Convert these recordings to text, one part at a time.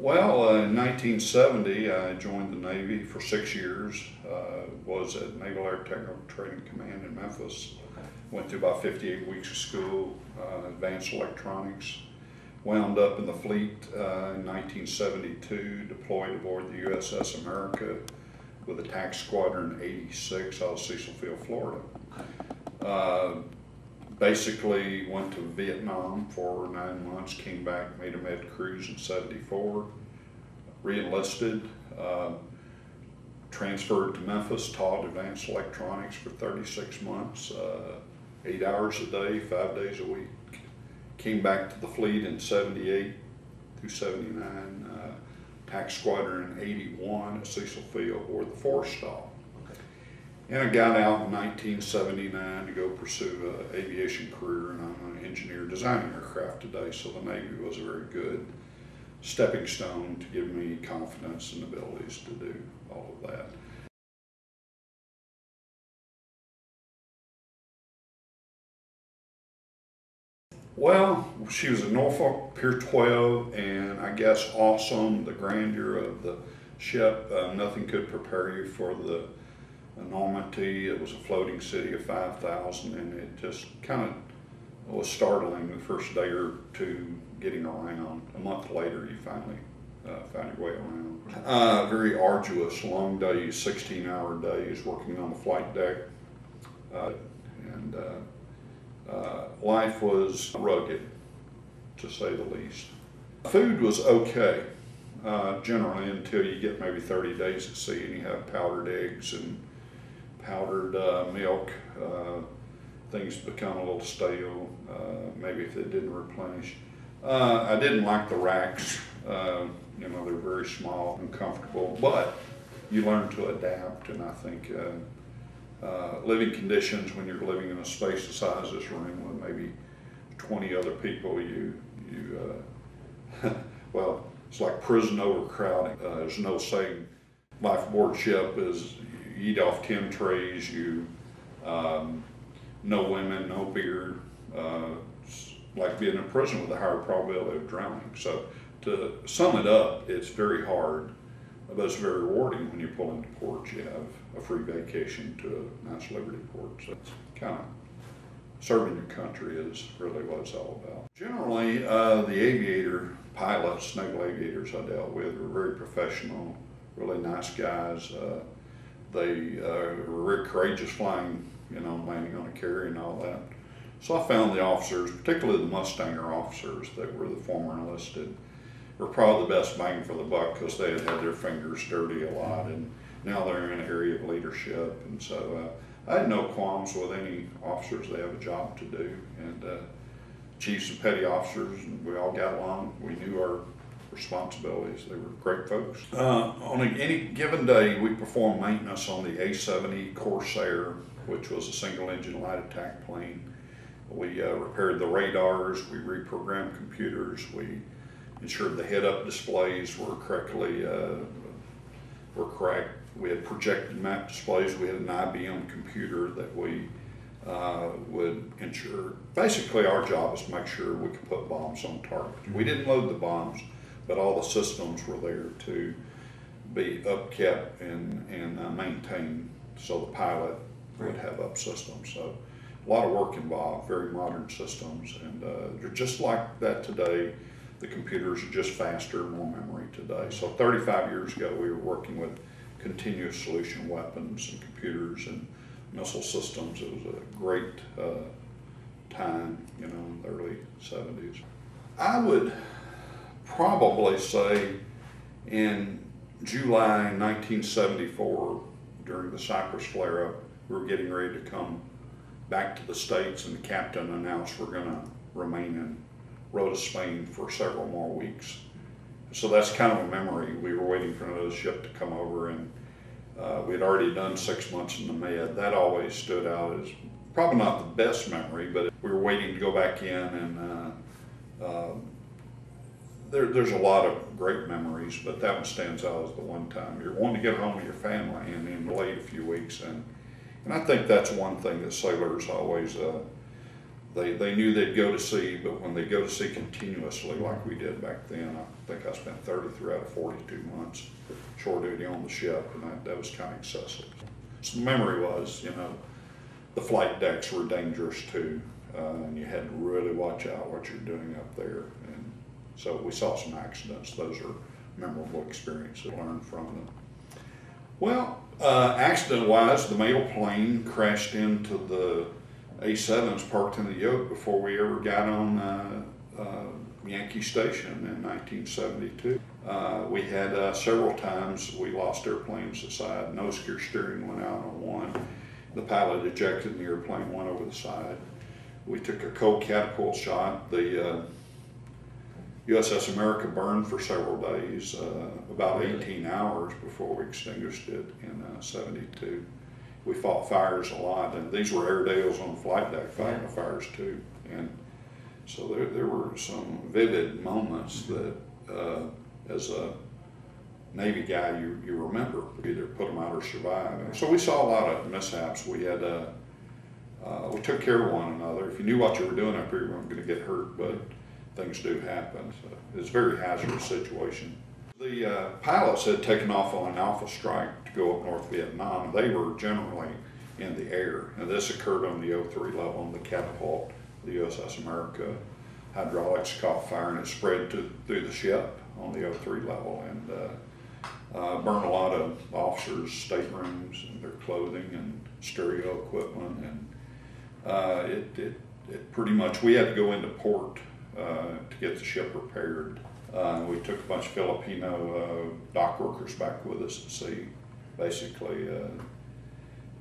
Well, in 1970, I joined the Navy for 6 years. Was at Naval Air Technical Training Command in Memphis. Went through about 58 weeks of school, advanced electronics. Wound up in the fleet in 1972, deployed aboard the USS America with Attack Squadron 86 out of Cecil Field, Florida. Basically went to Vietnam for 9 months, came back, made a med cruise in '74, re-enlisted, transferred to Memphis, taught advanced electronics for 36 months, 8 hours a day, 5 days a week. Came back to the fleet in '78 through '79, Attack Squadron 81 at Cecil Field aboard the Forrestal. And I got out in 1979 to go pursue an aviation career, and I'm an engineer designing aircraft today, so the Navy was a very good stepping stone to give me confidence and abilities to do all of that. Well, she was at Norfolk Pier 12, and I guess awesome, the grandeur of the ship. Nothing could prepare you for the enormity. It was a floating city of 5,000, and it just kind of was startling the first day or two getting around. A month later, you finally found your way around. Very arduous, long days, 16-hour days, working on the flight deck, and life was rugged, to say the least. Food was okay, generally, until you get maybe 30 days at sea and you have powdered eggs and powdered milk. Things become a little stale, maybe if it didn't replenish. I didn't like the racks. You know, they're very small, uncomfortable, but you learn to adapt, and I think living conditions when you're living in a space the size of this room with maybe 20 other people, well, it's like prison overcrowding. There's no saying life aboard ship is you eat off 10 trays, no women, no beer. It's like being in prison with a higher probability of drowning. So to sum it up, it's very hard, but it's very rewarding when you pull into port. You have a free vacation to a nice Liberty port. So it's kind of serving your country is really what it's all about. Generally, the aviator pilots, naval aviators I dealt with were very professional, really nice guys. They were very courageous flying, you know, landing on a carrier and all that. So I found the officers, particularly the Mustanger officers that were the former enlisted, were probably the best bang for the buck because they had had their fingers dirty a lot, and now they're in an area of leadership. And so I had no qualms with any officers. They have a job to do, and chiefs and petty officers, and we all got along. We knew our responsibilities. They were great folks. On any given day, we performed maintenance on the A-70 Corsair, which was a single-engine light attack plane. We repaired the radars, we reprogrammed computers, we ensured the head-up displays were correct. We had projected map displays. We had an IBM computer that we would ensure. Basically, our job was to make sure we could put bombs on target. We didn't load the bombs, but all the systems were there to be upkept and maintained, so the pilot would have up systems. So a lot of work involved, very modern systems, and they're just like that today. The computers are just faster, more memory today. So 35 years ago, we were working with continuous solution weapons and computers and missile systems. It was a great time, you know, in the early 70s. I would probably say in July 1974, during the Cyprus flare-up, we were getting ready to come back to the States, and the captain announced we're going to remain in Rota, Spain for several more weeks. So that's kind of a memory. We were waiting for another ship to come over, and we'd already done 6 months in the Med. That always stood out as probably not the best memory, but we were waiting to go back in, and there's a lot of great memories, but that one stands out as the one time you're wanting to get home to your family and then delayed a few weeks. And I think that's one thing that sailors always they knew they'd go to sea, but when they go to sea continuously like we did back then, I think I spent 33 out of 42 months shore duty on the ship, and that was kind of excessive. So the memory was, the flight decks were dangerous too, and you had to really watch out what you're doing up there. And so we saw some accidents. Those are memorable experiences to learn from them. Well, accident-wise, the mail plane crashed into the A7s parked in the yoke before we ever got on Yankee Station in 1972. We had several times we lost airplanes aside. Nose gear steering went out on one. The pilot ejected and the airplane went over the side. We took a cold catapult shot. The USS America burned for several days, about 18 hours before we extinguished it in 72. We fought fires a lot, and these were Airedales on the flight deck fighting the fires too. And so there were some vivid moments that, as a Navy guy, you remember, either put them out or survive. And so we saw a lot of mishaps. We had we took care of one another. If you knew what you were doing up here, you weren't going to get hurt, but things do happen. So it's a very hazardous situation. The pilots had taken off on an Alpha strike to go up North Vietnam. They were generally in the air, and this occurred on the 03 level on the catapult, the USS America. Hydraulics caught fire and it spread through the ship on the 03 level, and burned a lot of officers' staterooms and their clothing and stereo equipment, and it pretty much, we had to go into port to get the ship repaired. We took a bunch of Filipino dock workers back with us at sea. Basically,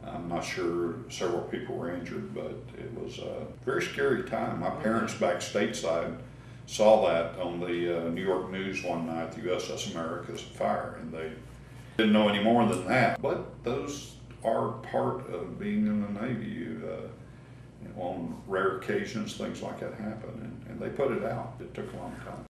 I'm not sure, several people were injured, but it was a very scary time. My parents back stateside saw that on the New York news one night, the USS America's fire, and they didn't know any more than that. But those are part of being in the Navy. On rare occasions, things like that happen, and they put it out. It took a long time.